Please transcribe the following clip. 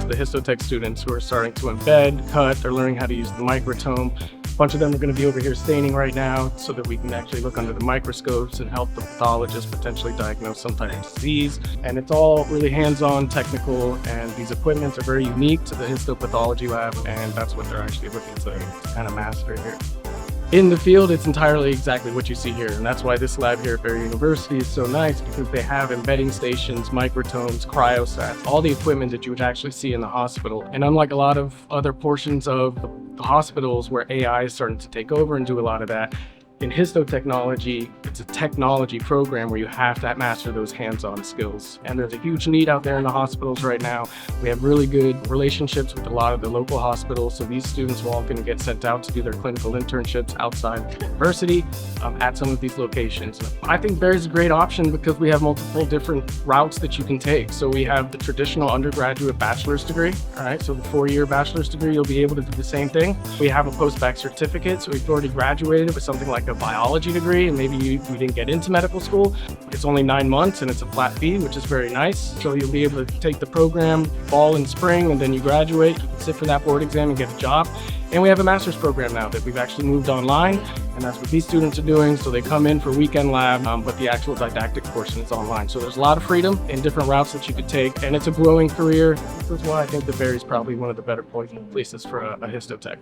the Histotech students who are starting to embed, cut, they're learning how to use the microtome. A bunch of them are going to be over here staining right now so that we can actually look under the microscopes and help the pathologist potentially diagnose some type of disease. And it's all really hands-on, technical, and these equipments are very unique to the histopathology lab, and that's what they're actually looking to kind of master here. In the field, it's entirely exactly what you see here, and that's why this lab here at Barry University is so nice, because they have embedding stations, microtomes, cryostats, all the equipment that you would actually see in the hospital. And unlike a lot of other portions of the hospitals where AI is starting to take over and do a lot of that, in Histotechnology, it's a technology program where you have to master those hands-on skills. And there's a huge need out there in the hospitals right now. We have really good relationships with a lot of the local hospitals, so these students are all going to get sent out to do their clinical internships outside the university at some of these locations. I think Barry's a great option because we have multiple different routes that you can take. So we have the traditional undergraduate bachelor's degree, all right? So the 4-year bachelor's degree, you'll be able to do the same thing. We have a post-bac certificate, so if you've already graduated with something like a biology degree and maybe you didn't get into medical school, it's only 9 months and it's a flat fee, which is very nice. So you'll be able to take the program fall and spring, and then you graduate, you can sit for that board exam and get a job. And we have a master's program now that we've actually moved online, and that's what these students are doing. So they come in for weekend lab, but the actual didactic portion is online. So there's a lot of freedom in different routes that you could take, and it's a growing career. This is why I think that Barry's probably one of the better places for a histotech.